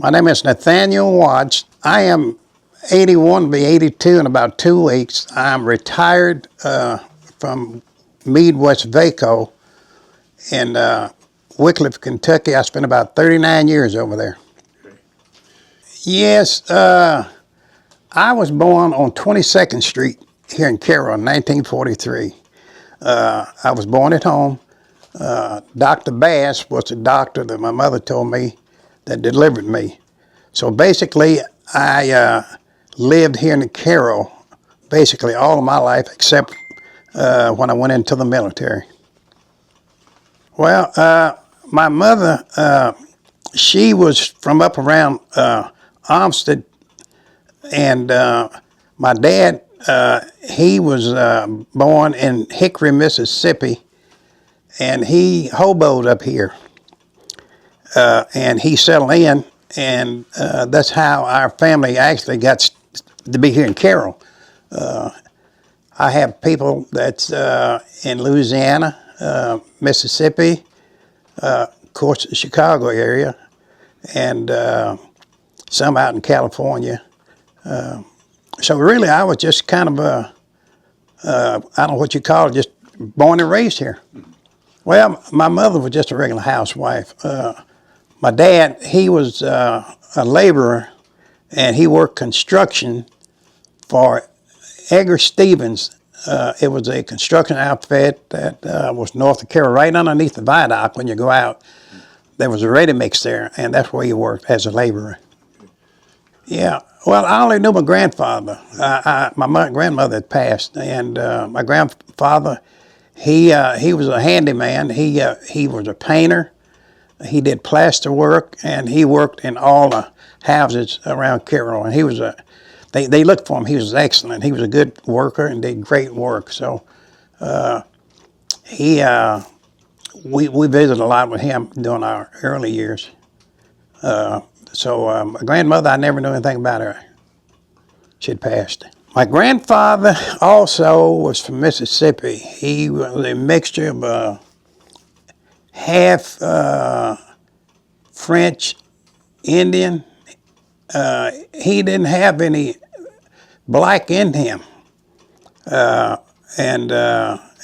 My name is Nathaniel Watts. I am 81, be 82 in about 2 weeks. I'm retired from Meade, West Vaco in Wickliffe, Kentucky. I spent about 39 years over there. Yes, I was born on 22nd Street here in Carroll in 1943. I was born at home. Dr. Bass was the doctor that my mother told me that delivered me. So basically, I lived here in Carroll basically all of my life except when I went into the military. Well, my mother, she was from up around Armstead, and my dad, he was born in Hickory, Mississippi, and he hoboed up here, and he settled in, and that's how our family actually got to be here in Carroll. I have people that's in Louisiana, Mississippi, of course, the Chicago area, and some out in California. So really, I was just kind of I don't know what you call it, just born and raised here. Well, my mother was just a regular housewife. My dad, he was a laborer, and he worked construction for Edgar Stevens. It was a construction outfit that was north of Carroll, right underneath the viaduct when you go out. There was a ready mix there, and that's where he worked as a laborer. Yeah, well, I only knew my grandfather. My grandmother had passed, and my grandfather, he was a handyman. He was a painter. He did plaster work, and he worked in all the houses around Carroll. And he was they looked for him. He was excellent. He was a good worker and did great work. So we visited a lot with him during our early years. So my grandmother, I never knew anything about her. She'd passed. My grandfather also was from Mississippi. He was a mixture of half French, Indian. He didn't have any black in him. And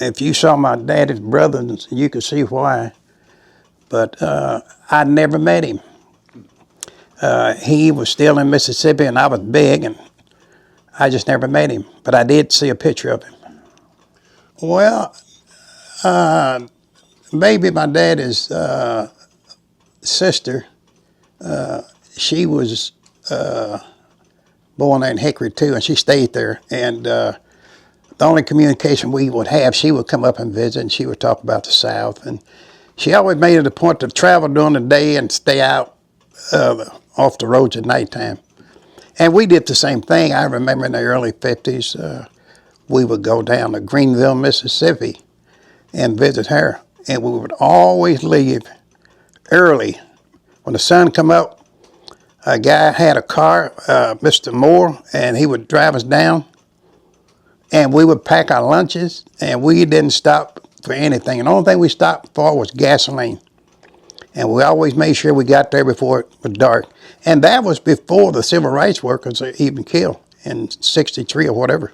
if you saw my daddy's brothers, you could see why. But I never met him. He was still in Mississippi, and I was big, and I just never met him. But I did see a picture of him. Well, maybe my daddy's sister, she was born in Hickory too, and she stayed there. And the only communication we would have, she would come up and visit, and she would talk about the South. And she always made it a point to travel during the day and stay out off the roads at nighttime. And we did the same thing. I remember in the early 50s, we would go down to Greenville, Mississippi, and visit her. And we would always leave early. When the sun come up, a guy had a car, Mr. Moore, and he would drive us down. And we would pack our lunches, and we didn't stop for anything. And the only thing we stopped for was gasoline. And we always made sure we got there before it was dark. And that was before the civil rights workers were even killed in '63 or whatever.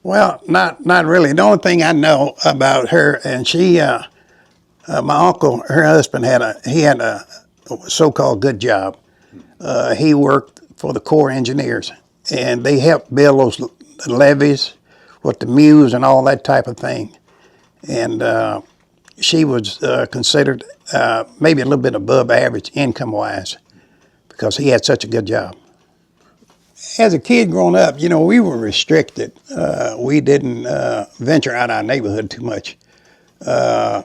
Well, not really. The only thing I know about her, and she, my uncle, her husband had a so-called good job. He worked for the Corps of Engineers, and they helped build those levees with the mews and all that type of thing. And she was considered maybe a little bit above average income-wise because he had such a good job. As a kid growing up, you know, we were restricted. We didn't venture out our neighborhood too much. I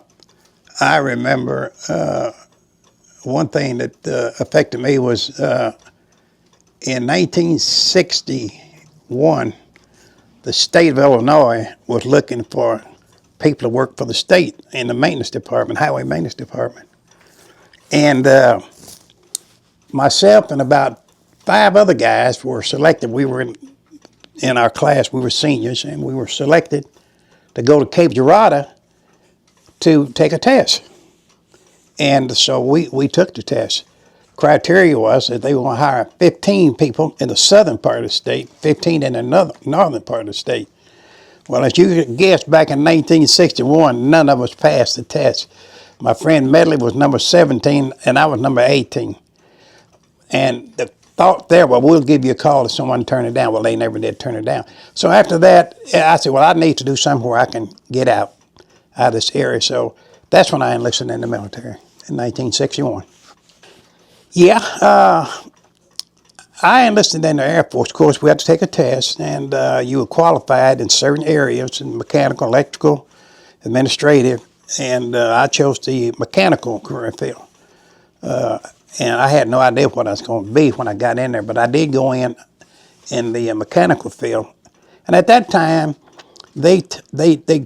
remember one thing that affected me was in 1961, the state of Illinois was looking for people to work for the state in the maintenance department, highway maintenance department. And myself and about 5 other guys were selected. We were in our class, we were seniors, and we were selected to go to Cape Girardeau to take a test. And so we took the test. criteria was that they were going to hire 15 people in the southern part of the state, 15 in the northern part of the state. Well, as you could guess, back in 1961, none of us passed the test. My friend Medley was number 17, and I was number 18. And the thought there, well, we'll give you a call if someone turned it down. Well, they never did turn it down. So after that, I said, well, I need to do something where I can get out of this area. So that's when I enlisted in the military in 1961. Yeah, I enlisted in the Air Force. Of course, we had to take a test, and you were qualified in certain areas, in mechanical, electrical, administrative, and I chose the mechanical career field. And I had no idea what I was going to be when I got in there, but I did go in the mechanical field. And at that time, they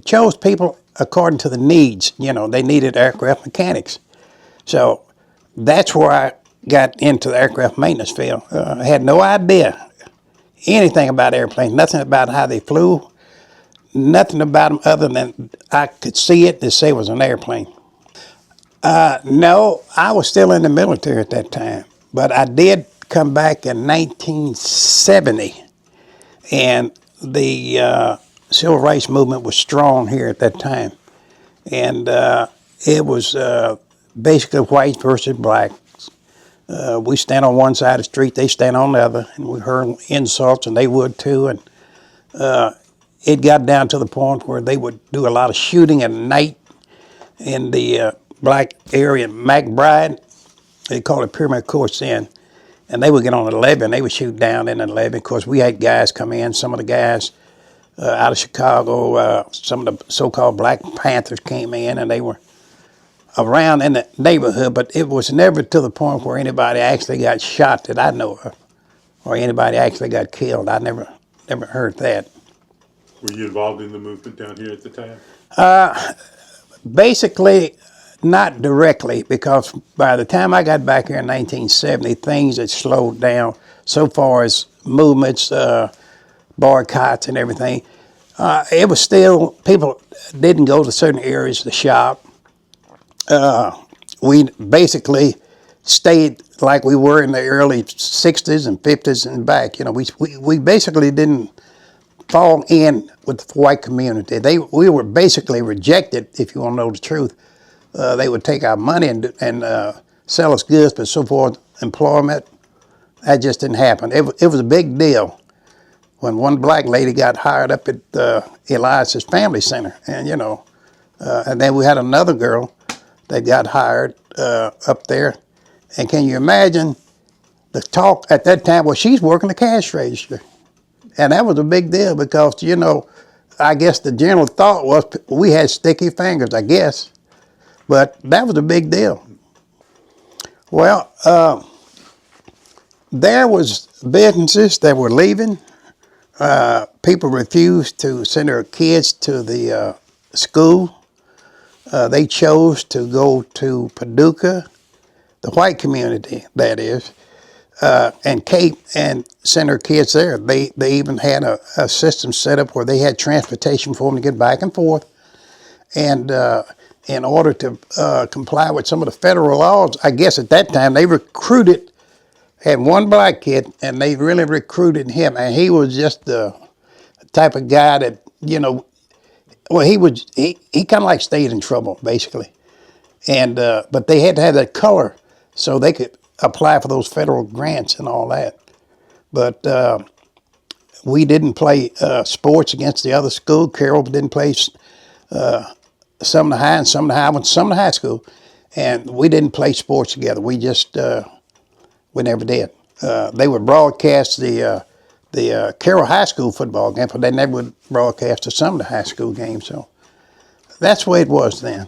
chose people according to the needs. You know, they needed aircraft mechanics. So that's where I got into the aircraft maintenance field. I had no idea anything about airplanes, nothing about how they flew, nothing about them other than I could see it and say it was an airplane. No, I was still in the military at that time, but I did come back in 1970, and the civil rights movement was strong here at that time, and it was basically whites versus blacks. We stand on one side of the street, they stand on the other, and we heard insults, and they would too, and it got down to the point where they would do a lot of shooting at night in the black area in McBride. They called it Pyramid Course then. And they would get on the levee and they would shoot down in the levee. Of course, we had guys come in. Some of the guys out of Chicago, some of the so-called Black Panthers came in, and they were around in the neighborhood, but it was never to the point where anybody actually got shot that I know of, or anybody actually got killed. I never heard that. Were you involved in the movement down here at the time? Basically, not directly, because by the time I got back here in 1970, things had slowed down so far as movements, boycotts and everything. It was still, people didn't go to certain areas to shop. We basically stayed like we were in the early 60s and 50s and back. You know, we basically didn't fall in with the white community. We were basically rejected, if you want to know the truth. They would take our money and sell us goods, but so forth, employment, that just didn't happen. It was a big deal when one black lady got hired up at Elias's Family Center, and you know, and then we had another girl that got hired up there, and can you imagine the talk at that time? Well, she's working the cash register, and that was a big deal because, you know, I guess the general thought was we had sticky fingers, I guess, but that was a big deal. Well, there was businesses that were leaving. People refused to send their kids to the school. They chose to go to Paducah, the white community, that is, and Cape, and send their kids there. They even had a system set up where they had transportation for them to get back and forth. And in order to comply with some of the federal laws, I guess at that time they had one black kid, and they really recruited him, and he was just the type of guy that, you know, well, he kind of like stayed in trouble, basically. And but they had to have that color so they could apply for those federal grants and all that. But we didn't play sports against the other school. Carroll didn't play Sumner High, and Sumner High went to Sumner High School, and we didn't play sports together. We just we never did. They would broadcast the Carroll High School football game, but they never would broadcast the Sumner High School game. So that's the way it was then.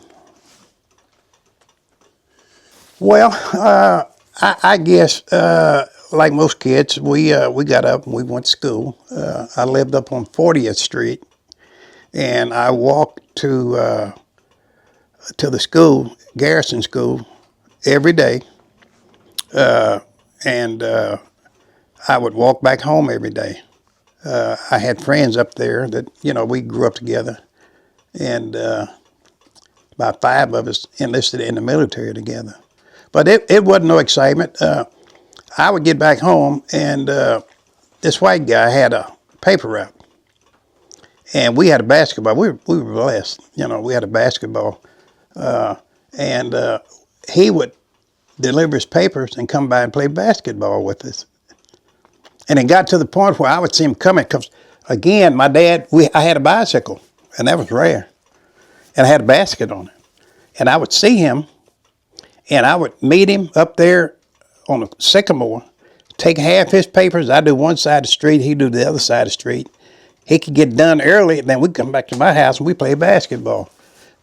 Well, I guess like most kids, we got up and we went to school. I lived up on 40th Street, and I walked to the school, Garrison School, every day, and I would walk back home every day. I had friends up there that, you know, we grew up together, and about 5 of us enlisted in the military together. But it wasn't no excitement. I would get back home, and this white guy had a paper route, and we had a basketball. We were blessed, we had a basketball, and he would deliver his papers and come by and play basketball with us. And it got to the point where I would see him coming because, again, my dad, I had a bicycle, and that was rare, and I had a basket on it, and I would see him, and I would meet him up there on the sycamore, take half his papers. I do one side of the street, he do the other side of the street. He could get done early, and then we'd come back to my house and we play basketball.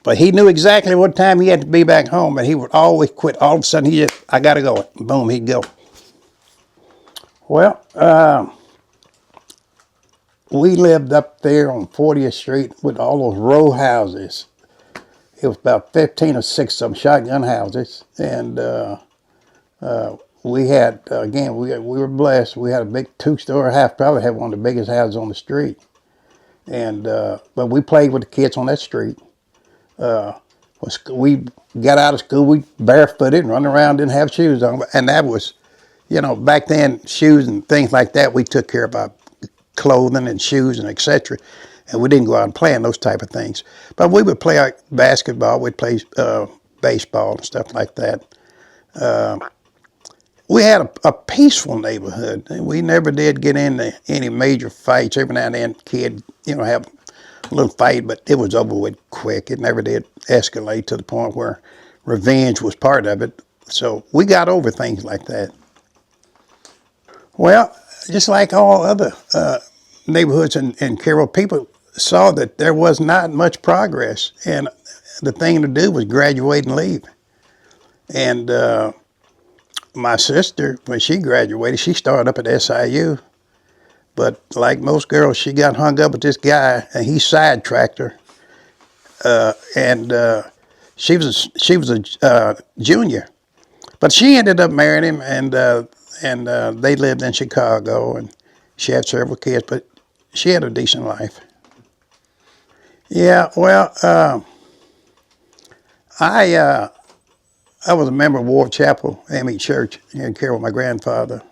But he knew exactly what time he had to be back home, and he would always quit. All of a sudden, I got to go. Boom, he'd go. Well, we lived up there on 40th Street with all those row houses. It was about 15 or 6 of them, shotgun houses. And we had, again, we were blessed. We had a big 2-story house, probably had one of the biggest houses on the street. And but we played with the kids on that street. We got out of school, we barefooted and run around, didn't have shoes on. And that was, back then, shoes and things like that, we took care of our clothing and shoes and etc. And we didn't go out and play in those type of things. But we would play basketball, we'd play baseball and stuff like that. We had a peaceful neighborhood. We never did get into any major fights. Every now and then, kid, have a little fight, but it was over with quick. It never did escalate to the point where revenge was part of it. So we got over things like that. Well, just like all other neighborhoods in Carroll, people saw that there was not much progress, and the thing to do was graduate and leave. And my sister, when she graduated, she started up at SIU. But like most girls, she got hung up with this guy, and he sidetracked her. And she was a junior, but she ended up marrying him, and they lived in Chicago, and she had several kids, but she had a decent life. Yeah, well, I was a member of Ward Chapel, AME Church here in Carroll. My grandfather,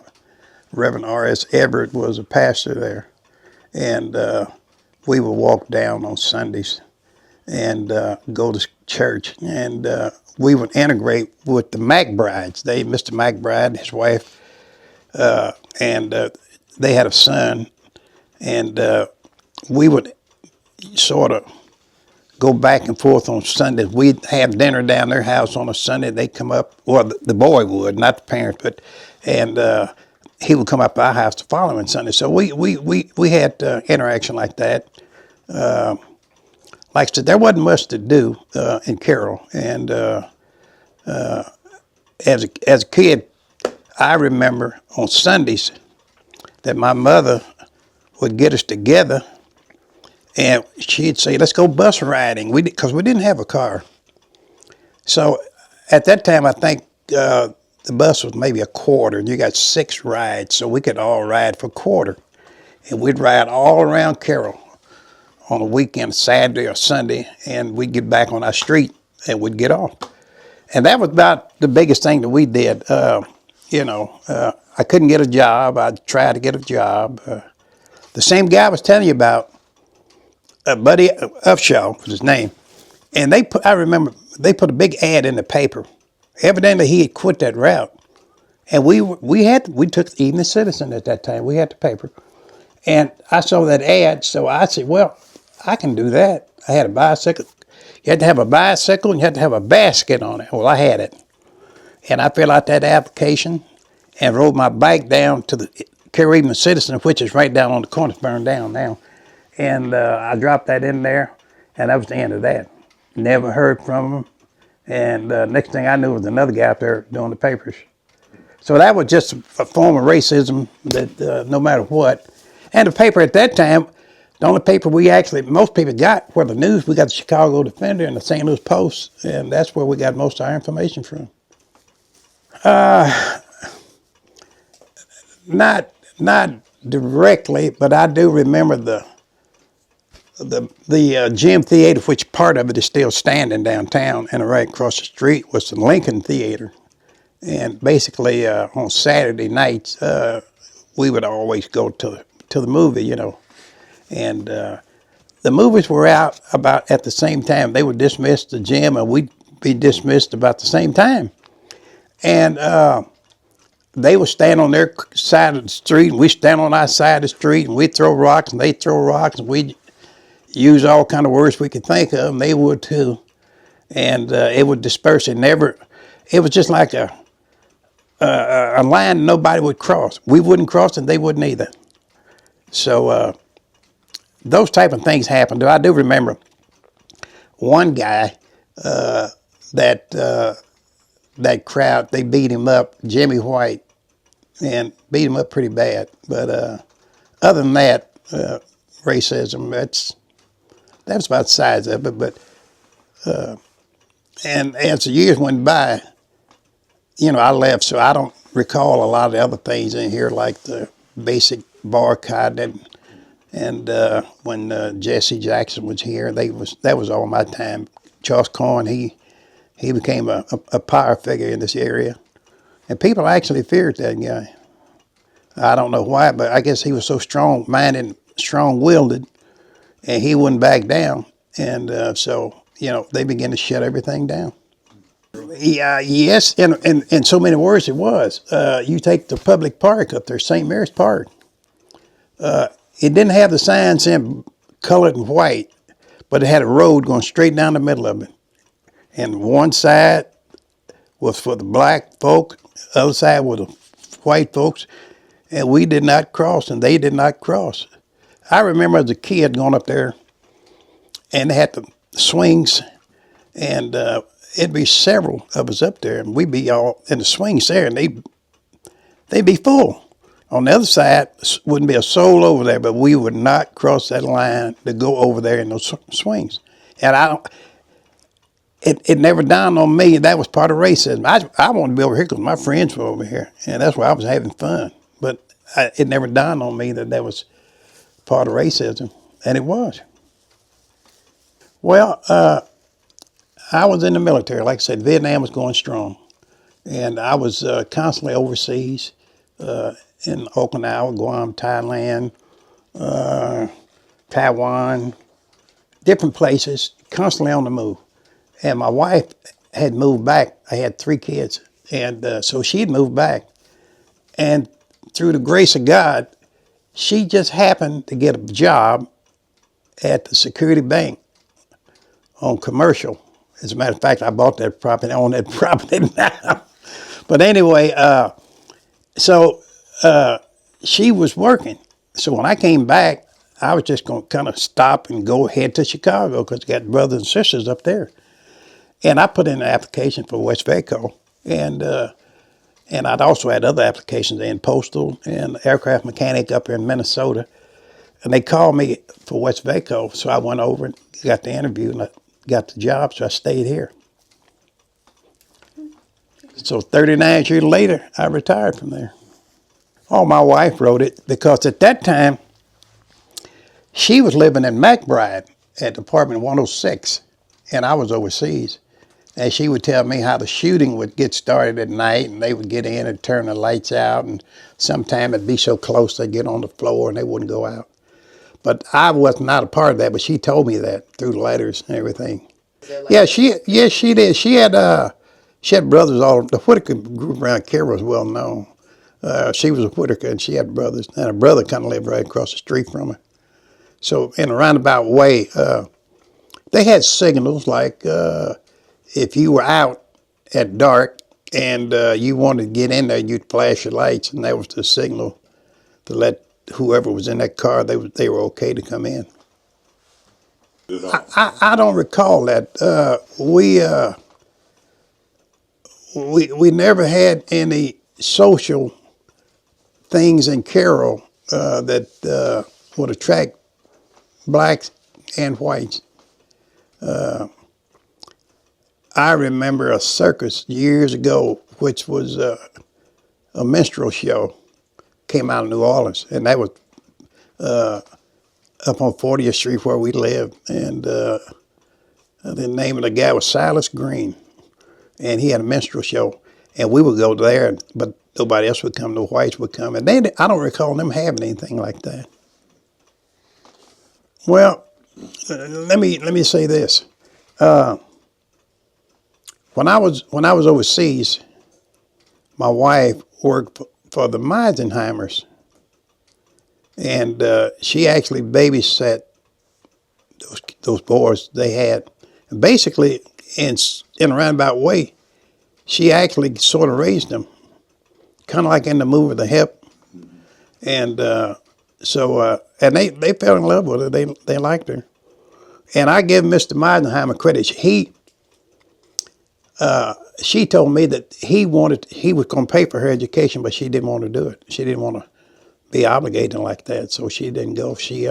Reverend R.S. Everett, was a pastor there. And we would walk down on Sundays and go to church. And we would integrate with the McBrides. Mr. McBride, his wife, and they had a son. And we would sort of go back and forth on Sundays. We'd have dinner down their house on a Sunday. They'd come up, well, the boy would, not the parents, and he would come up to our house the following Sunday. So we had interaction like that. Like I said, there wasn't much to do in Carroll. And as a kid, I remember on Sundays that my mother would get us together, and she'd say, let's go bus riding, because we didn't have a car. So at that time, I think the bus was maybe a quarter, and you got 6 rides, so we could all ride for a quarter. And we'd ride all around Carroll on a weekend, Saturday or Sunday, and we'd get back on our street, and we'd get off. And that was about the biggest thing that we did. I couldn't get a job. I tried to get a job. The same guy I was telling you about, Buddy Upshaw was his name, and I remember they put a big ad in the paper. Evidently, he had quit that route, and we took the Evening Citizen at that time. We had the paper, and I saw that ad, so I said, well, I can do that. I had a bicycle. You had to have a bicycle, and you had to have a basket on it. Well, I had it, and I filled out that application and rode my bike down to the Carroll Evening Citizen, which is right down on the corner. It's burned down now. And I dropped that in there, and that was the end of that. Never heard from him. And next thing I knew was another guy out there doing the papers. So that was just a form of racism that no matter what. And the paper at that time, the only paper most people got were the news. We got the Chicago Defender and the St. Louis Post, and that's where we got most of our information from. Not directly, but I do remember the Gym Theater, which part of it is still standing downtown, and right across the street was the Lincoln Theater. And basically, on Saturday nights, we would always go to the movie, and the movies were out about at the same time. They would dismiss the gym, and we'd be dismissed about the same time. And they would stand on their side of the street, and we stand on our side of the street, and we'd throw rocks, and they'd throw rocks, and we'd use all kind of words we could think of, and they would too. And it would disperse. It was just like a line nobody would cross. We wouldn't cross, and they wouldn't either. So those type of things happened. I do remember one guy that crowd, they beat him up, Jimmy White, and beat him up pretty bad. But other than that, racism, that's about the size of it. But and as the years went by, I left, so I don't recall a lot of the other things in here, like the basic boycott and when Jesse Jackson was here, that was all my time. Charles Corn, he became a power figure in this area, and people actually feared that guy. I don't know why, but I guess he was so strong-minded, strong-willed, and he wouldn't back down, and so they began to shut everything down. Yeah, yes, in so many words it was. You take the public park up there, St. Mary's Park. It didn't have the signs in colored and white, but it had a road going straight down the middle of it. And one side was for the black folk, the other side was the white folks, and we did not cross, and they did not cross. I remember as a kid going up there, and they had the swings, and it'd be several of us up there, and we'd be all in the swings there, and they'd be full. On the other side, wouldn't be a soul over there, but we would not cross that line to go over there in those swings. And it never dawned on me that was part of racism. I wanted to be over here because my friends were over here, and that's why I was having fun. But it never dawned on me that was part of racism, and it was. Well, I was in the military. Like I said, Vietnam was going strong, and I was constantly overseas in Okinawa, Guam, Thailand, Taiwan, different places, constantly on the move. And my wife had moved back. I had 3 kids, and so she had moved back. And through the grace of God, she just happened to get a job at the Security Bank on Commercial. As a matter of fact, I bought that property, I own that property now. But anyway, so she was working. So when I came back, I was just going to kind of stop and go ahead to Chicago because I got brothers and sisters up there. And I put in an application for West Vaco, and I'd also had other applications in postal and aircraft mechanic up here in Minnesota. And they called me for West Vaco, so I went over and got the interview, and I got the job, so I stayed here. So 39 years later, I retired from there. Oh, my wife wrote it because at that time, she was living in McBride at Department 106, and I was overseas. And she would tell me how the shooting would get started at night, and they would get in and turn the lights out, and sometime it'd be so close they'd get on the floor and they wouldn't go out. But I was not a part of that, but she told me that through letters and everything. Yeah, she did. She had brothers all. The Whitaker group around here was well known. She was a Whitaker, and she had brothers, and her brother kind of lived right across the street from her. So in a roundabout way, they had signals like if you were out at dark and you wanted to get in there, you'd flash your lights, and that was the signal to let whoever was in that car, they were okay to come in. I don't recall that. We never had any social things in Carroll that would attract blacks and whites. I remember a circus years ago, which was a minstrel show, came out of New Orleans, and that was up on 40th Street where we lived, and the name of the guy was Silas Green, and he had a minstrel show, and we would go there, but nobody else would come. The whites would come, and I don't recall them having anything like that. Well, let me say this. When I was overseas, my wife worked for the Meisenheimers, and she actually babysat those boys they had. And basically, in a roundabout way, she actually sort of raised them, kind of like in the movie The Help. And and they fell in love with her. They liked her. And I give Mr. Meisenheimer credit. She told me that he was going to pay for her education, but she didn't want to do it. She didn't want to be obligated like that, so she didn't go. She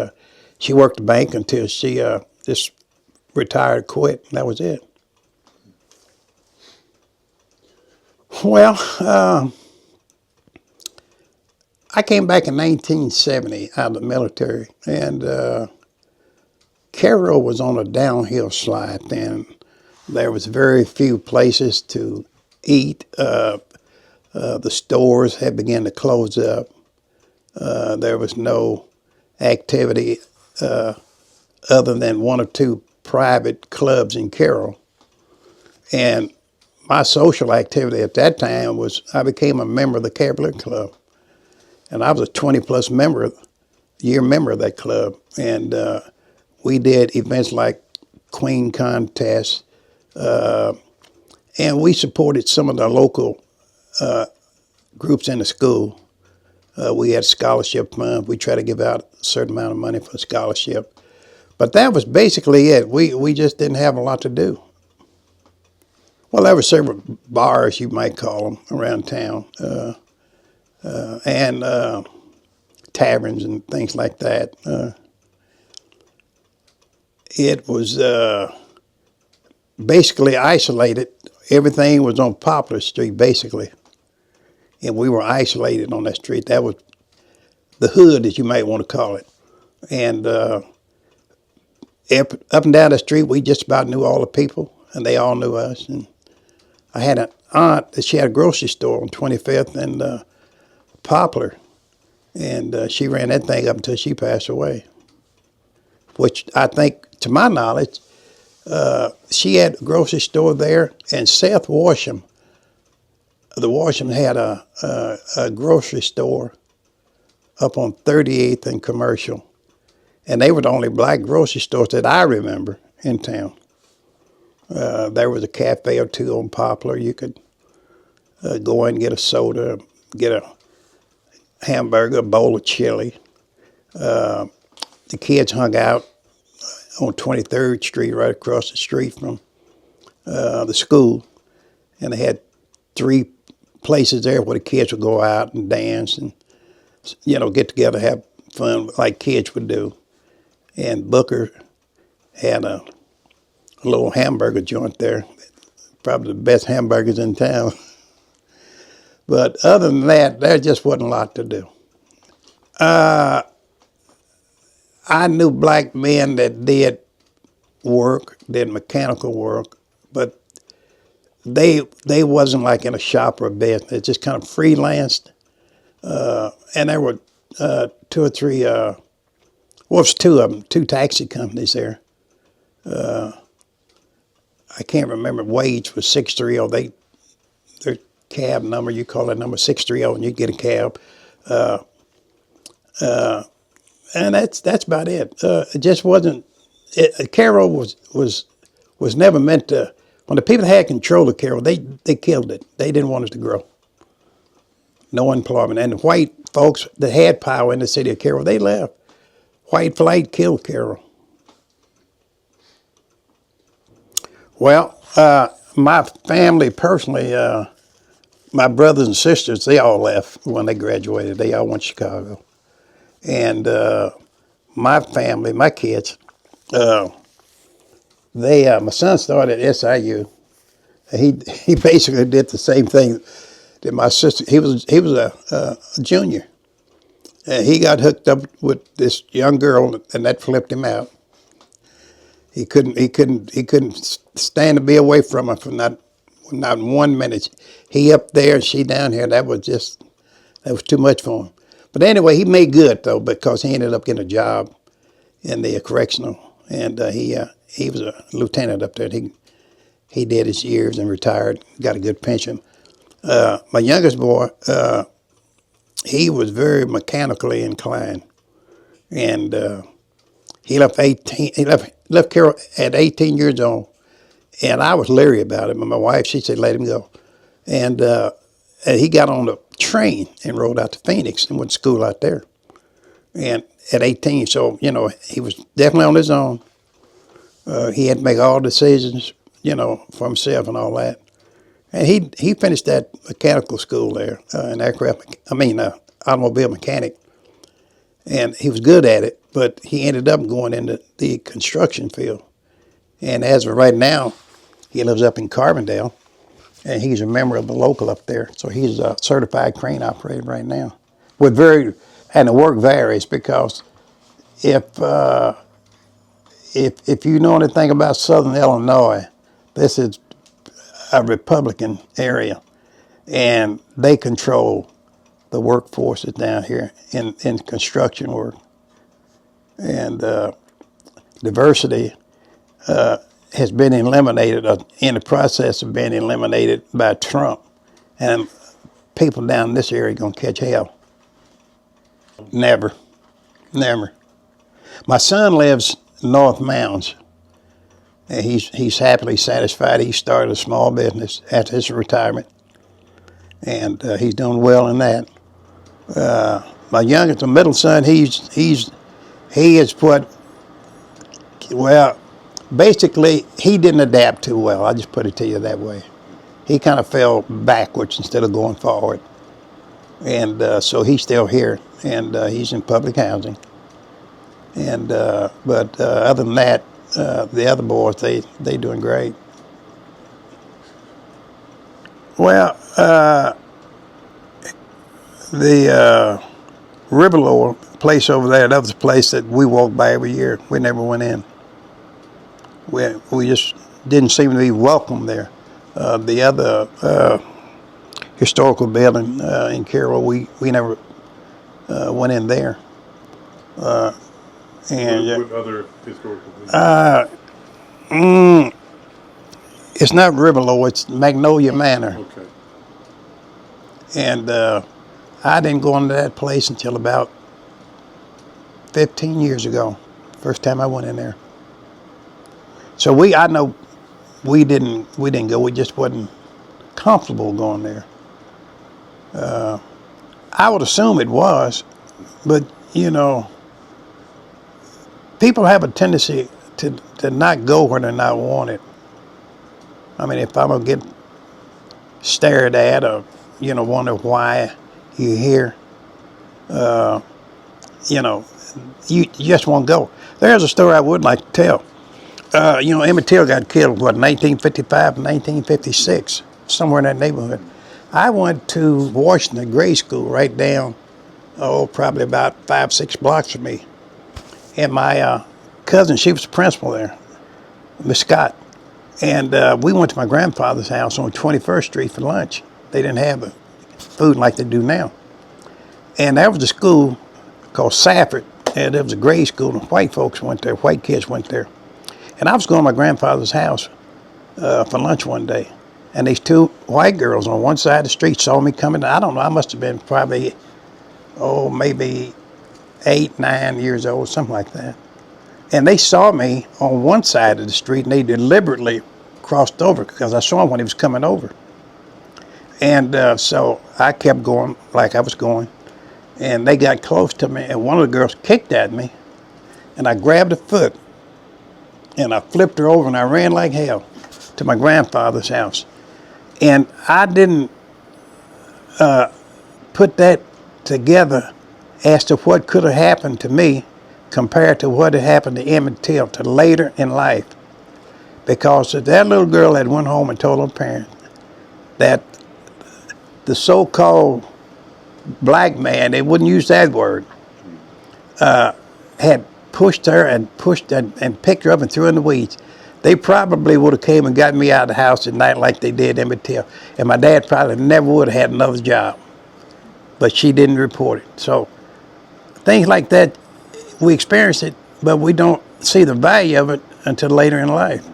worked the bank until she just retired, quit, and that was it. Well, I came back in 1970 out of the military, and Cairo was on a downhill slide then. There was very few places to eat. The stores had begun to close up. There was no activity other than one or two private clubs in Carroll. And my social activity at that time was I became a member of the Cavalier Club. And I was a 20-plus year member of that club. And we did events like Queen contests. And we supported some of the local groups in the school. We had scholarship funds. We tried to give out a certain amount of money for scholarship. But that was basically it. We just didn't have a lot to do. Well, there were several bars, you might call them, around town, and taverns and things like that. It was basically isolated. Everything was on Poplar Street, basically. And we were isolated on that street. That was the hood, as you might want to call it. And up and down the street, we just about knew all the people, and they all knew us. And I had an aunt that she had a grocery store on 25th and Poplar, and she ran that thing up until she passed away. Which I think, to my knowledge, she had a grocery store there, and Seth Washam, the Washam had a grocery store up on 38th and Commercial. And they were the only black grocery stores that I remember in town. There was a cafe or two on Poplar. You could go in and get a soda, get a hamburger, a bowl of chili. The kids hung out on 23rd Street, right across the street from the school. And they had 3 places there where the kids would go out and dance and, get together, have fun like kids would do. And Booker had a little hamburger joint there, probably the best hamburgers in town. But other than that, there just wasn't a lot to do. I knew black men that did mechanical work, but they wasn't like in a shop or a business. Just kind of freelanced. And there were 2 or 3, well, it was 2 of them, 2 taxi companies there. I can't remember. Wage was 630. Their cab number, you call that number 630, and you get a cab. And that's about it. It just wasn't. Carroll was never meant to. When the people had control of Carroll, they killed it. They didn't want it to grow. No employment, and the white folks that had power in the city of Carroll, they left. White flight killed Carroll. Well, my family personally, my brothers and sisters, they all left when they graduated. They all went to Chicago. And my family, my kids, my son started at SIU. He basically did the same thing that my sister. He was a junior, and he got hooked up with this young girl, and that flipped him out. He couldn't stand to be away from her not 1 minute. He up there and she down here. That was too much for him. But anyway, he made good though because he ended up getting a job in the correctional, and he was a lieutenant up there. He did his years and retired, got a good pension. My youngest boy, he was very mechanically inclined, and he left 18. He left Carroll at 18 years old, and I was leery about him. And my wife, she said, "Let him go." And he got on the train and rode out to Phoenix and went to school out there. And at 18, so he was definitely on his own. He had to make all decisions, for himself and all that. And he finished that mechanical school there, an automobile mechanic, and he was good at it. But he ended up going into the construction field. And as of right now, he lives up in Carbondale, and he's a member of the local up there. So he's a certified crane operator right now. And the work varies because if you know anything about Southern Illinois, this is a Republican area, and they control the workforces down here in construction work. And diversity has been eliminated, in the process of being eliminated by Trump. And people down in this area are going to catch hell. Never. Never. My son lives North Mounds. And he's happily satisfied. He started a small business after his retirement, and he's doing well in that. My youngest, the middle son, he is basically he didn't adapt too well. I'll just put it to you that way. He kind of fell backwards instead of going forward, and so he's still here, and he's in public housing. And but other than that, the other boys, they doing great. Well, the River Lower place over there, that was a place that we walked by every year. We never went in. We just didn't seem to be welcome there. The other historical building in Carroll, we never went in there. What other historical buildings? It's not Riverlow, it's Magnolia Manor. Okay. And I didn't go into that place until about 15 years ago. First time I went in there. So I know we didn't go. We just wasn't comfortable going there. I would assume it was, but people have a tendency to not go where they're not wanted. I mean, if I'm gonna get stared at or wonder why you're here, you just won't go. There's a story I would like to tell. Emmett Till got killed, 1955, 1956, somewhere in that neighborhood. I went to Washington grade school right down, probably about 5-6 blocks from me. And my cousin, she was the principal there, Miss Scott. And we went to my grandfather's house on 21st Street for lunch. They didn't have food like they do now. And there was a school called Safford, and it was a grade school, and white folks went there, white kids went there. And I was going to my grandfather's house for lunch one day, and these two white girls on one side of the street saw me coming. I don't know, I must have been probably, maybe 8, 9 years old, something like that. And they saw me on one side of the street, and they deliberately crossed over because I saw him when he was coming over. And so I kept going like I was going, and they got close to me, and one of the girls kicked at me, and I grabbed her foot, and I flipped her over, and I ran like hell to my grandfather's house. And I didn't put that together as to what could have happened to me compared to what had happened to Emmett Till to later in life. Because that little girl had went home and told her parents that the so-called black man, they wouldn't use that word, had pushed her and picked her up and threw her in the weeds. They probably would have came and got me out of the house at night like they did Emmett Till. And my dad probably never would have had another job. But she didn't report it. So things like that, we experience it, but we don't see the value of it until later in life.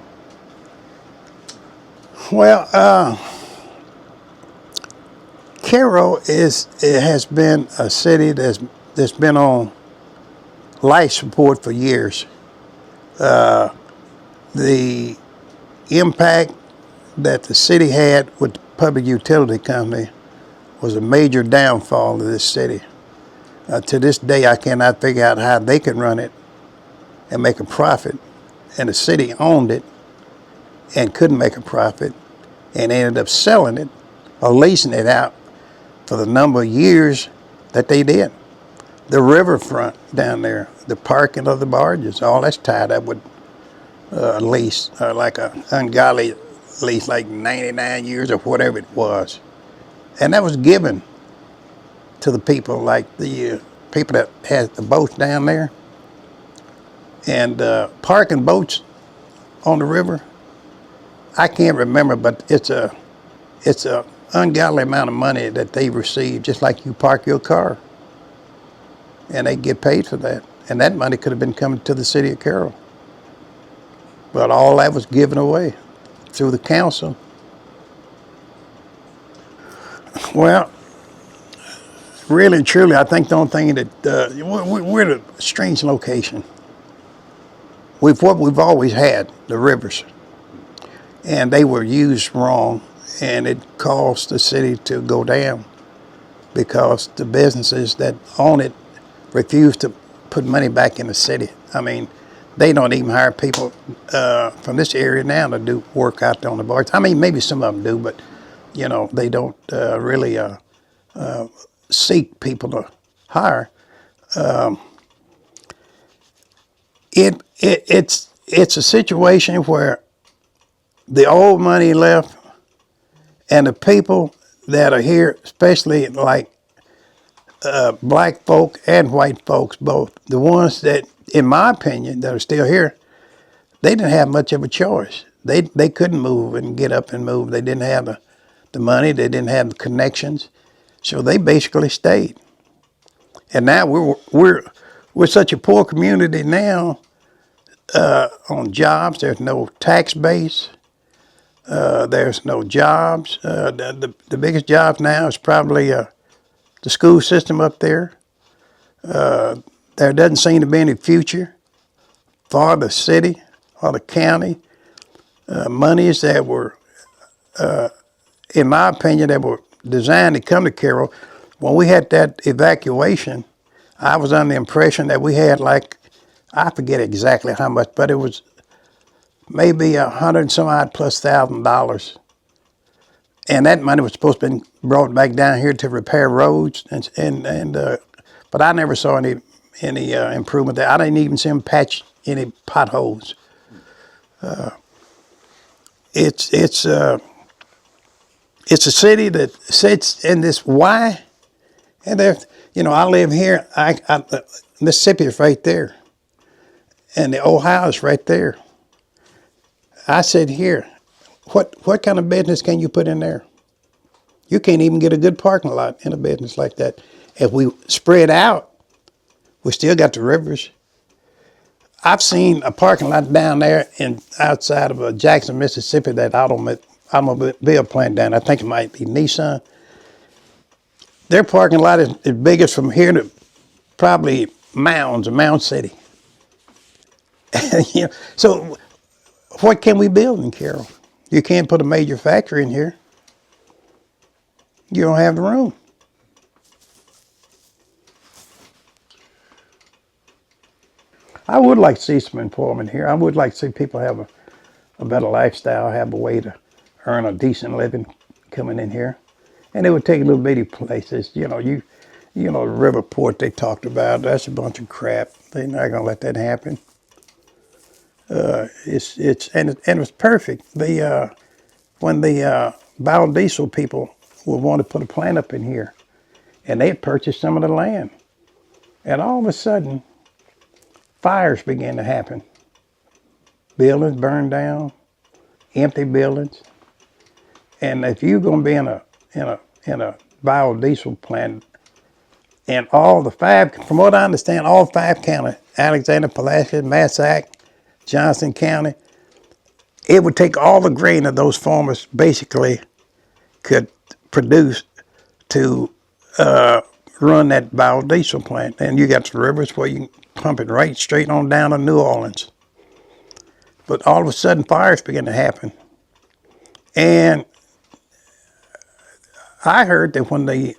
Well, Cairo it has been a city that's been on life support for years. The impact that the city had with the public utility company was a major downfall of this city. To this day, I cannot figure out how they could run it and make a profit. And the city owned it and couldn't make a profit and ended up selling it or leasing it out for the number of years that they did. The riverfront down there, the parking of the barges, all that's tied up with a lease, like a ungodly lease, like 99 years or whatever it was. And that was given to the people, like the people that had the boats down there. And parking boats on the river, I can't remember, but it's a ungodly amount of money that they receive, just like you park your car. And they get paid for that. And that money could have been coming to the city of Carroll. But all that was given away through the council. Well, really and truly, I think the only thing that we're at a strange location. What we've always had, the rivers, and they were used wrong, and it caused the city to go down because the businesses that own it refuse to put money back in the city. I mean, they don't even hire people from this area now to do work out there on the bars. I mean, maybe some of them do, but they don't really seek people to hire. It's a situation where the old money left, and the people that are here, especially like black folk and white folks both, the ones that, in my opinion, that are still here, they didn't have much of a choice. They couldn't move and get up and move. They didn't have the money. They didn't have the connections, so they basically stayed. And now we're such a poor community now. On jobs, there's no tax base. There's no jobs. The biggest job now is probably the school system up there. There doesn't seem to be any future for the city or the county. Monies that were, in my opinion, that were designed to come to Carroll. When we had that evacuation, I was under the impression that we had I forget exactly how much, but it was maybe $100 and some odd plus $1,000. And that money was supposed to be brought back down here to repair roads, but I never saw any improvement there. I didn't even see them patch any potholes. It's a city that sits in this Y, and I live here. Mississippi is right there, and the Ohio is right there. I sit here. What kind of business can you put in there? You can't even get a good parking lot in a business like that. If we spread out, we still got the rivers. I've seen a parking lot down there outside of Jackson, Mississippi, that automobile plant down there. I think it might be Nissan. Their parking lot is as big as from here to probably Mound City. So what can we build in Carroll? You can't put a major factory in here. You don't have the room. I would like to see some employment here. I would like to see people have a better lifestyle, have a way to earn a decent living coming in here. And it would take little bitty places. The Riverport they talked about, that's a bunch of crap. They're not gonna let that happen. It was perfect. When the biodiesel people would want to put a plant up in here, and they had purchased some of the land, and all of a sudden, fires began to happen. buildings burned down, empty buildings. And if you're going to be in a biodiesel plant, and all the five, from what I understand, all five counties, Alexander, Pulaski, Massac, Johnson County, it would take all the grain that those farmers basically could produce to run that biodiesel plant. And you got the rivers where you can pump it right straight on down to New Orleans. But all of a sudden, fires began to happen. And I heard that when the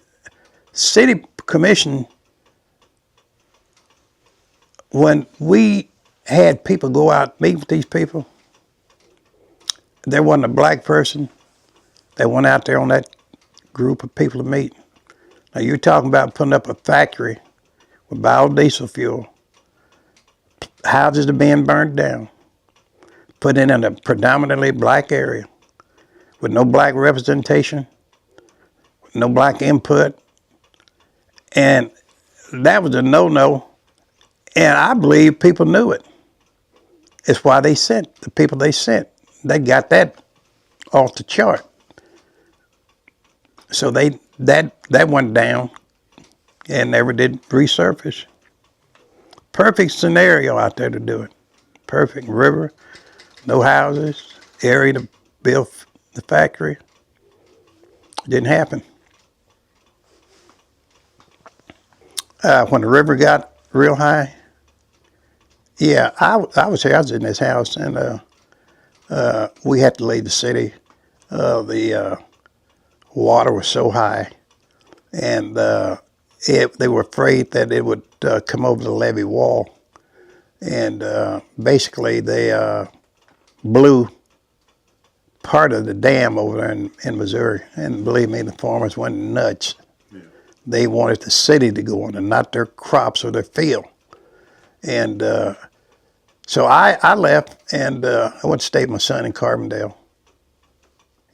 city commission, when we had people go out meet with these people, there wasn't a black person that went out there on that group of people to meet. Now you're talking about putting up a factory with biodiesel fuel, houses are being burned down, put in a predominantly black area with no black representation, no black input, and that was a no-no, and I believe people knew it. It's why they sent, the people they sent, they got that off the chart. So that went down and never did resurface. Perfect scenario out there to do it. Perfect river, no houses, area to build the factory. Didn't happen. When the river got real high, yeah, I was here. I was in this house, and we had to leave the city. The water was so high, and they were afraid that it would come over the levee wall. And basically, they blew part of the dam over there in Missouri. And believe me, the farmers went nuts. Yeah. They wanted the city to go on and not their crops or their field. And so I left, and I went to stay with my son in Carbondale.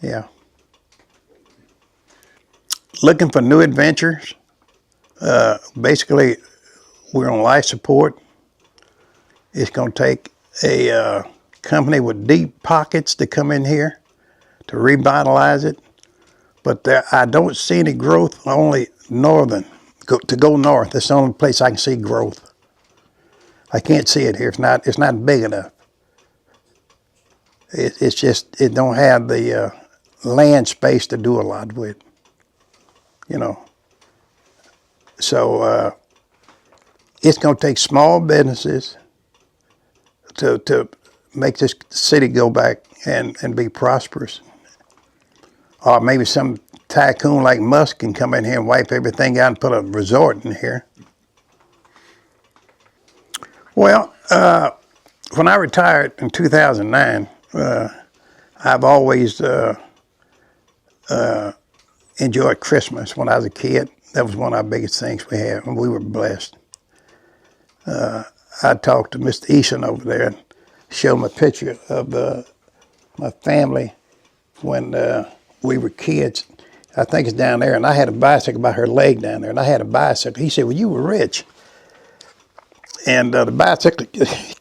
Yeah. Looking for new adventures. Basically, we're on life support. It's going to take a company with deep pockets to come in here to revitalize it. But I don't see any growth, only northern. To go north, that's the only place I can see growth. I can't see it here. It's not big enough. It's just, it don't have the land space to do a lot with, you know. So it's going to take small businesses to make this city go back and be prosperous. Or maybe some tycoon like Musk can come in here and wipe everything out and put a resort in here. Well, when I retired in 2009, I've always enjoyed Christmas. When I was a kid, that was one of our biggest things we had, and we were blessed. I talked to Mr. Eason over there and showed him a picture of my family when we were kids. I think it's down there, and I had a bicycle by her leg down there, and I had a bicycle. He said, well, you were rich. And the bicycle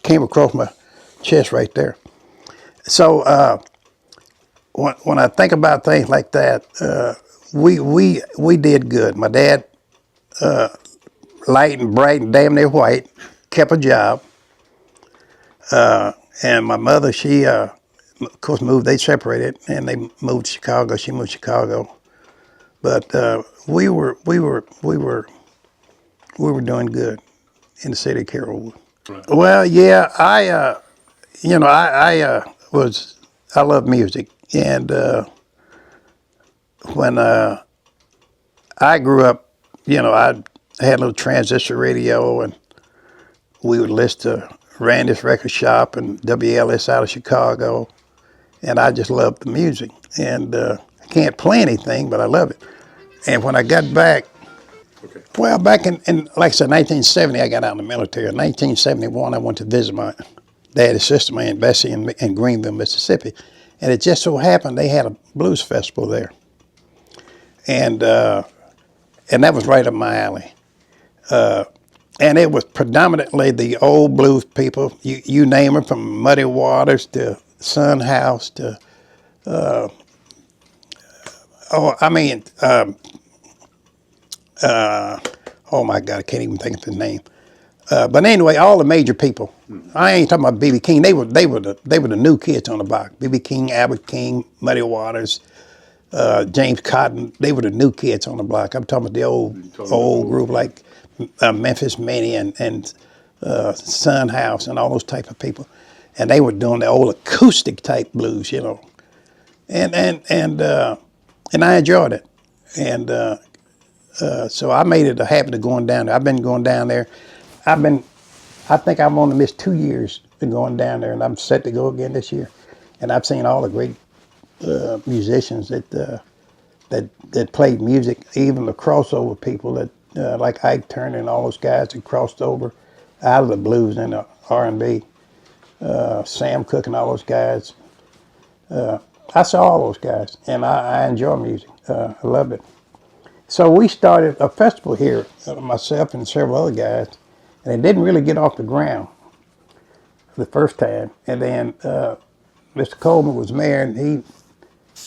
came across my chest right there. So when I think about things like that, we did good. My dad, light and bright and damn near white, kept a job. And my mother, she, of course, moved. They separated, and they moved to Chicago. She moved to Chicago. But we were doing good in the city of Carrollwood. Right. Well, yeah, I love music, and when I grew up, I had a little transistor radio, and we would listen to Randy's Record Shop and WLS out of Chicago, and I just loved the music. And I can't play anything, but I love it. And when I got back, well, back in like I said, 1970, I got out in the military. In 1971, I went to visit my daddy's sister, my Aunt Bessie, in Greenville, Mississippi. And it just so happened they had a blues festival there. And that was right up my alley. and it was predominantly the old blues people. You name them, from Muddy Waters to Sun House to oh, I mean, oh my God, I can't even think of the name. But anyway, all the major people. I ain't talking about B.B. King. They were the new kids on the block. B.B. King, Albert King, Muddy Waters, James Cotton. They were the new kids on the block. I'm talking about the old group like Memphis Minnie and Sun House and all those type of people, and they were doing the old acoustic type blues, and I enjoyed it, and so I made it a habit of going down there. I've been going down there. I think I've only missed 2 years of going down there, and I'm set to go again this year. And I've seen all the great musicians that played music, even the crossover people that like Ike Turner and all those guys that crossed over out of the blues and the R&B. Sam Cooke and all those guys. I saw all those guys, and I enjoy music. I loved it. So we started a festival here, myself and several other guys, and it didn't really get off the ground the first time. And then Mr. Coleman was mayor, and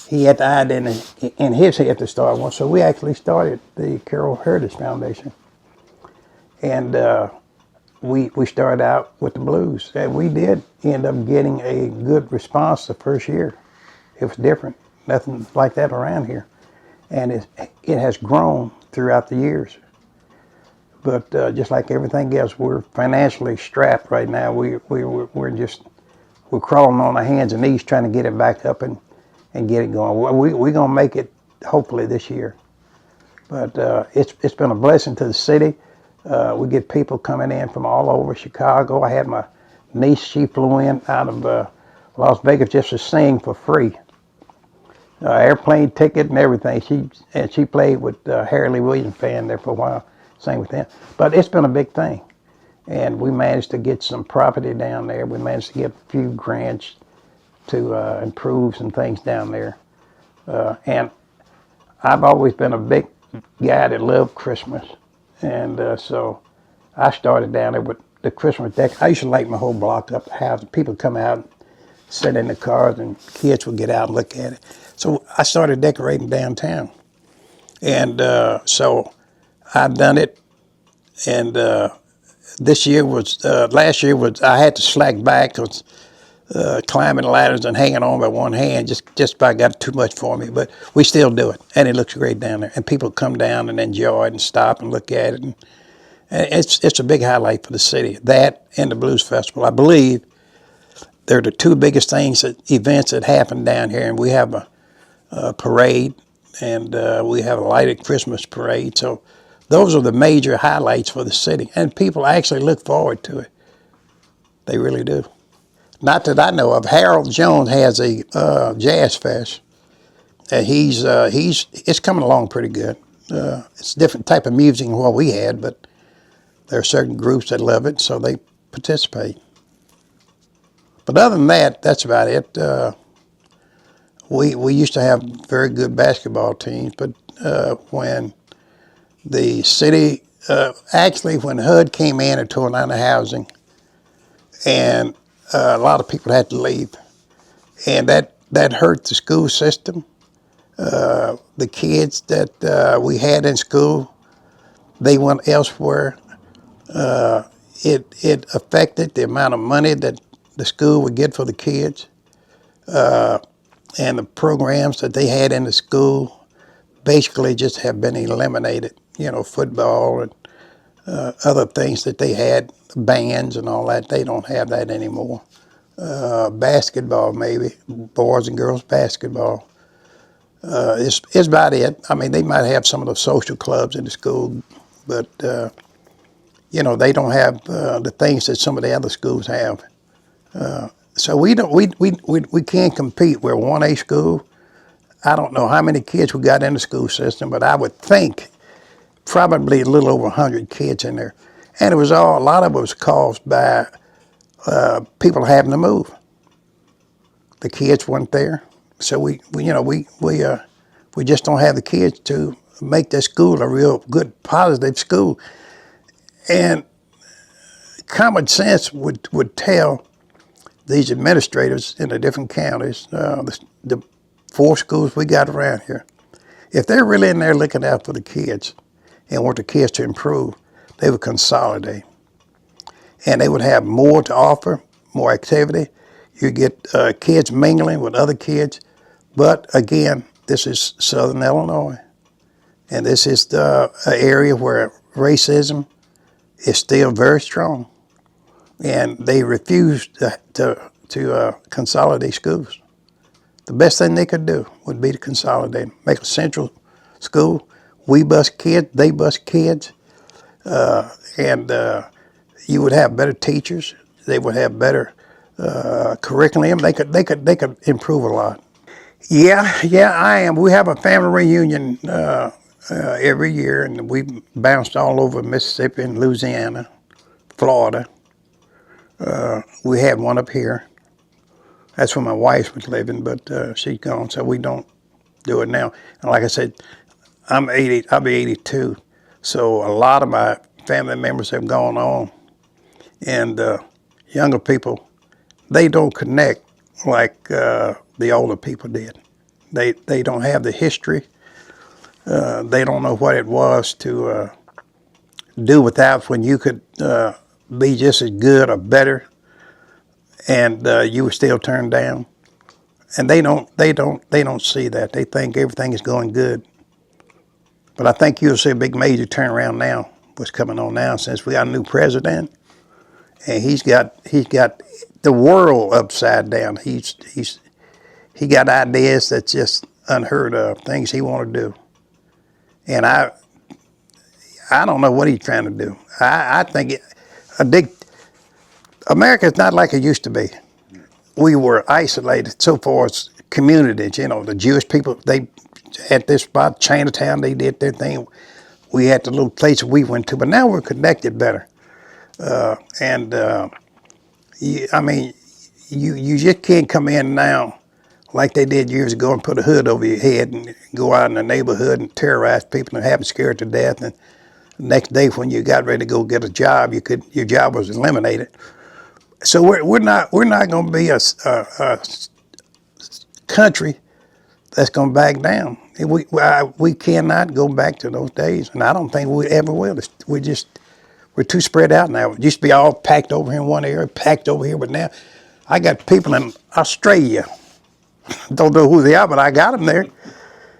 he had the idea in his head to start one. So we actually started the Carol Heritage Foundation, and we started out with the blues, and we did end up getting a good response the first year. It was different, nothing like that around here, and it has grown throughout the years. But just like everything else, we're financially strapped right now. We're crawling on our hands and knees trying to get it back up and get it going. We're gonna make it hopefully this year. But it's been a blessing to the city. We get people coming in from all over Chicago. I had my niece, she flew in out of Las Vegas just to sing for free. Airplane ticket and everything. She played with Harry Lee Williams band there for a while, sang with them. But it's been a big thing, and we managed to get some property down there. We managed to get a few grants to improve some things down there. And I've always been a big guy that loved Christmas, and so I started down there with the Christmas deck. I used to light my whole block up, the house. People come out, sit in the cars, and kids would get out and look at it. So I started decorating downtown, and so I've done it. And this year was, last year was, I had to slack back because climbing ladders and hanging on by one hand just about got too much for me. But we still do it, and it looks great down there. And people come down and enjoy it and stop and look at it. And it's a big highlight for the city. That and the Blues Festival, I believe, they're the two biggest events that happen down here. And we have a parade, and we have a lighted Christmas parade. So those are the major highlights for the city, and people actually look forward to it. They really do. Not that I know of. Harold Jones has a jazz fest, and it's coming along pretty good. It's a different type of music than what we had, but there are certain groups that love it, so they participate. But other than that, that's about it. We used to have very good basketball teams, but when the city, actually when HUD came in and tore down the housing, and a lot of people had to leave, and that hurt the school system. The kids that we had in school, they went elsewhere. It affected the amount of money that the school would get for the kids, and the programs that they had in the school basically just have been eliminated. Football and other things that they had, bands and all that, they don't have that anymore. Basketball, maybe, boys and girls basketball. Is about it. I mean, they might have some of the social clubs in the school, but they don't have the things that some of the other schools have. So we can't compete. We're a 1A school. I don't know how many kids we got in the school system, but I would think probably a little over 100 kids in there. And a lot of it was caused by people having to move. The kids weren't there, so we just don't have the kids to make this school a real good, positive school. And common sense would tell these administrators in the different counties, the 4 schools we got around here, if they're really in there looking out for the kids and want the kids to improve, they would consolidate. And they would have more to offer, more activity. You get kids mingling with other kids. But again, this is Southern Illinois. And this is the area where racism is still very strong. And they refuse to consolidate schools. The best thing they could do would be to consolidate, make a central school. We bus kids, they bus kids, and you would have better teachers. They would have better curriculum. They could improve a lot. Yeah, I am. We have a family reunion every year, and we bounced all over Mississippi and Louisiana, Florida. We had one up here. That's where my wife was living, but she's gone, so we don't do it now. And like I said, I'm 80. I'll be 82. So a lot of my family members have gone on, and younger people, they don't connect like the older people did. They don't have the history. They don't know what it was to do without when you could be just as good or better, and you were still turned down. And they don't see that. They think everything is going good. But I think you'll see a big major turnaround now. What's coming on now, since we got a new president, and he's got the world upside down. He got ideas that's just unheard of, things he want to do. And I don't know what he's trying to do. I think America's not like it used to be. We were isolated so far as communities. You know, the Jewish people, they at this spot, Chinatown, they did their thing. We had the little place we went to, but now we're connected better. You just can't come in now like they did years ago and put a hood over your head and go out in the neighborhood and terrorize people and have them scared to death. And the next day when you got ready to go get a job, your job was eliminated. So we're not going to be a country that's going to back down. We cannot go back to those days, and I don't think we ever will. We're too spread out now. It used to be all packed over here in one area, packed over here, but now I got people in Australia. Don't know who they are, but I got them there.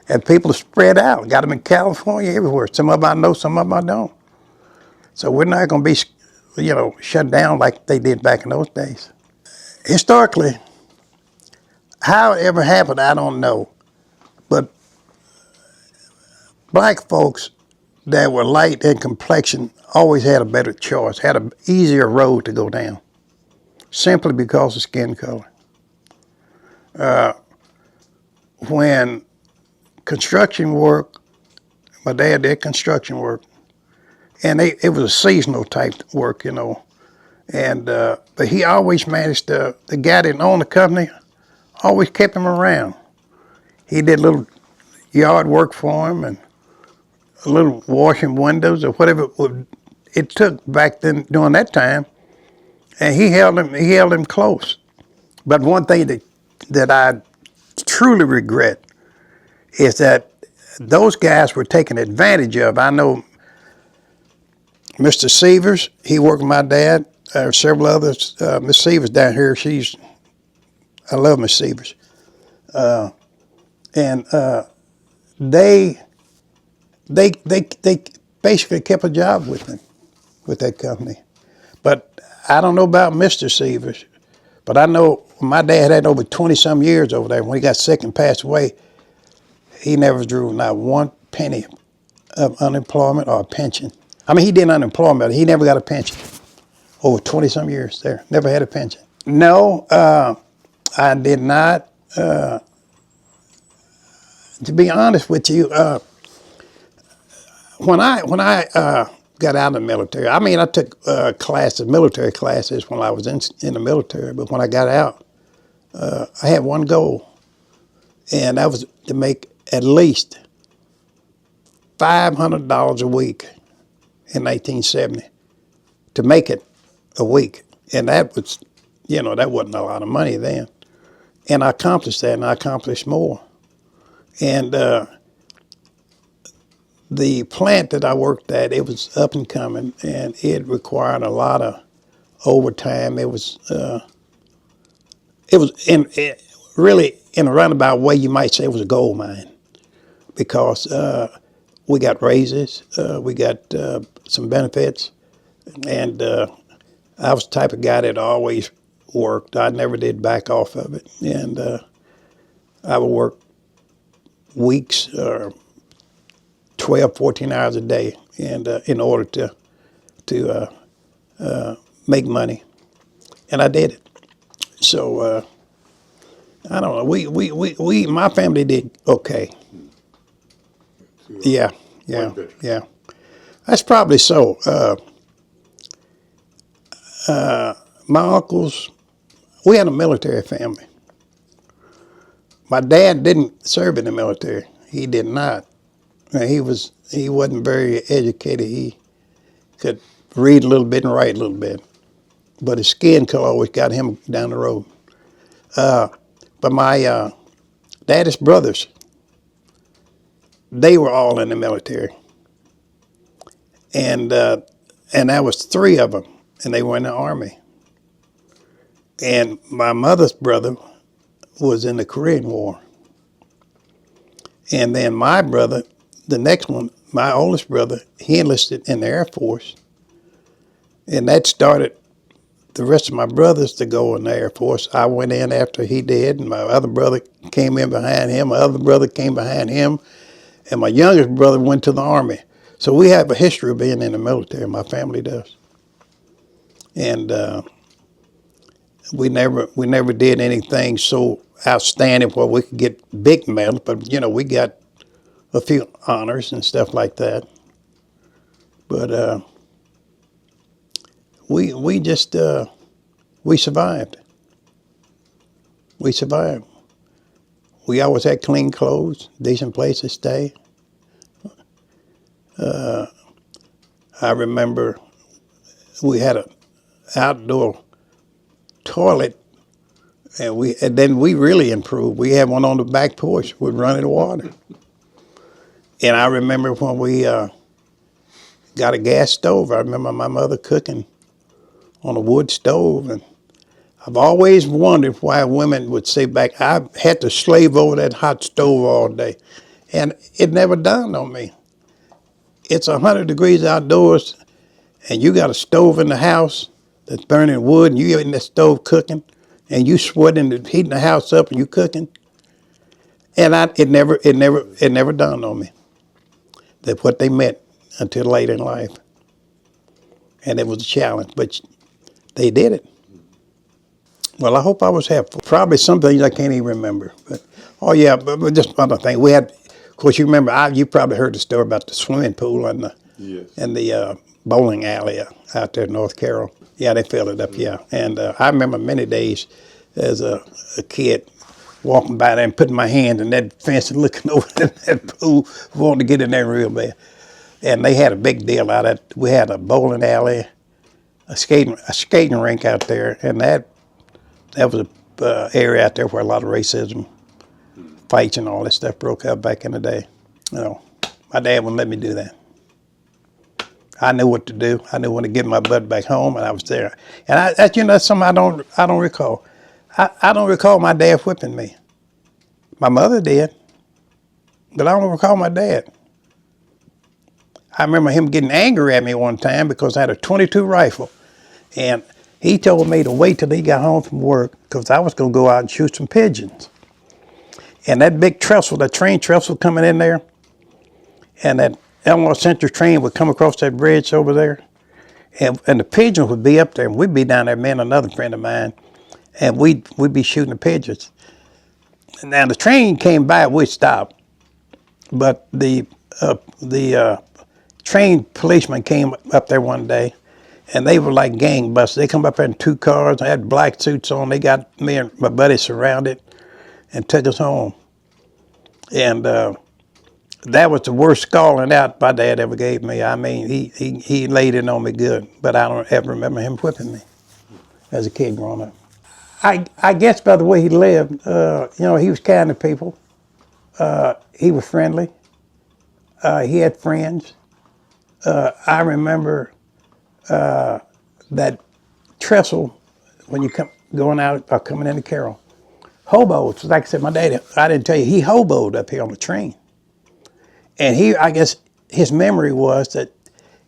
And people are spread out. Got them in California, everywhere. Some of them I know, some of them I don't. So we're not going to be, shut down like they did back in those days. Historically, how it ever happened, I don't know. But black folks that were light in complexion always had a better choice, had an easier road to go down, simply because of skin color. When construction work, my dad did construction work, and it was a seasonal type work, and but he always managed the guy that owned the company always kept him around. He did little yard work for him and a little washing windows or whatever it took back then during that time, and he held him close. But one thing that I truly regret is that those guys were taken advantage of. I know Mr. Severs, he worked with my dad, several others. Miss Severs down here, I love Miss Severs. And they basically kept a job with them, with that company. But I don't know about Mr. Severs, but I know my dad had over 20-some years over there. When he got sick and passed away, he never drew not one penny of unemployment or a pension. I mean, he did unemployment, but he never got a pension. Over 20-some years there, never had a pension. No, I did not. To be honest with you, when I got out of the military, I mean, I took military classes when I was in the military, but when I got out, I had one goal, and that was to make at least $500 a week in 1970 to make it a week. And that was, that wasn't a lot of money then. And I accomplished that, and I accomplished more. And the plant that I worked at, it was up and coming, and it required a lot of overtime. Really, in a roundabout way, you might say it was a gold mine because we got raises, we got some benefits, and I was the type of guy that always worked. I never did back off of it, and I would work weeks or 12, 14 hours a day, and in order to make money, and I did it. So I don't know. My family did okay. Yeah, yeah, Quite good. yeah. That's probably so. My uncles, we had a military family. My dad didn't serve in the military. He did not. He wasn't very educated. He could read a little bit and write a little bit, but his skin color always got him down the road. But my daddy's brothers, they were all in the military, and that was three of them, and they were in the army. And my mother's brother was in the Korean War. And then my brother, the next one, my oldest brother, he enlisted in the Air Force. And that started the rest of my brothers to go in the Air Force. I went in after he did, and my other brother came in behind him. My other brother came behind him, and my youngest brother went to the Army. So we have a history of being in the military. My family does. And we never did anything so outstanding where we could get big medals, but we got a few honors and stuff like that. But we just we survived. We survived. We always had clean clothes, decent place to stay. I remember we had an outdoor toilet, and then we really improved. We had one on the back porch with running water. And I remember when we got a gas stove. I remember my mother cooking on a wood stove, and I've always wondered why women would say back, I had to slave over that hot stove all day. And it never dawned on me. It's 100 degrees outdoors, and you got a stove in the house that's burning wood, and you in the stove cooking, and you sweating and heating the house up, and you cooking. And it never dawned on me that what they meant until late in life. And it was a challenge, but they did it. Well, I hope I was helpful. Probably some things I can't even remember. But but just another thing. We had, of course, you remember. You probably heard the story about the swimming pool and the Yes. bowling alley out there in North Carroll. Yeah, they filled it up. Yeah, and I remember many days as a kid walking by there and putting my hand in that fence and looking over at that pool, wanting to get in there real bad. And they had a big deal out of it. We had a bowling alley, a skating rink out there, and that was a area out there where a lot of racism, fights, and all that stuff broke out back in the day. My dad wouldn't let me do that. I knew what to do. I knew when to get my butt back home, and I was there. And that's something I don't recall. I don't recall my dad whipping me. My mother did, but I don't recall my dad. I remember him getting angry at me one time because I had a .22 rifle, and he told me to wait till he got home from work because I was going to go out and shoot some pigeons. And that big trestle, that train trestle coming in there, and that Illinois Central train would come across that bridge over there, and the pigeons would be up there, and we'd be down there, me and another friend of mine, and we'd be shooting the pigeons. And now the train came by, we'd stop, but the trained policeman came up there one day, and they were like gangbusters. They come up there in 2 cars, they had black suits on, they got me and my buddy surrounded and took us home. And that was the worst scalding out my dad ever gave me. I mean, he laid it on me good, but I don't ever remember him whipping me as a kid growing up. I guess by the way he lived, he was kind to people. He was friendly. He had friends. I remember that trestle when you come going out or coming into Carroll. Hobos, like I said, my daddy, I didn't tell you, he hoboed up here on the train. And I guess his memory was that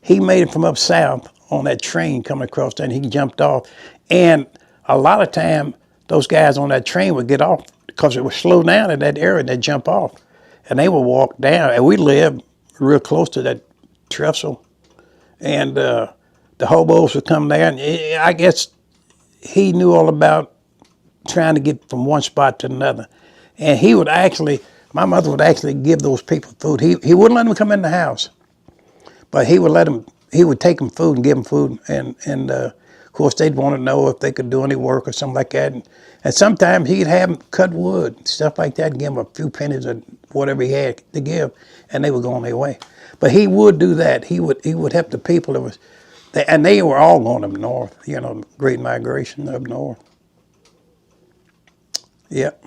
he made it from up south on that train coming across there and he jumped off. And a lot of time, those guys on that train would get off because it was slow down in that area and they'd jump off. And they would walk down. And we lived real close to that trestle. And the hobos would come there. And I guess he knew all about trying to get from one spot to another. And my mother would actually give those people food. He wouldn't let them come in the house, but he would take them food and give them food. And of course, they'd want to know if they could do any work or something like that. And sometimes he'd have them cut wood, stuff like that, and give them a few pennies or whatever he had to give, and they would go on their way. But he would do that. He would help the people and they were all going up north, Great Migration up north. Yep.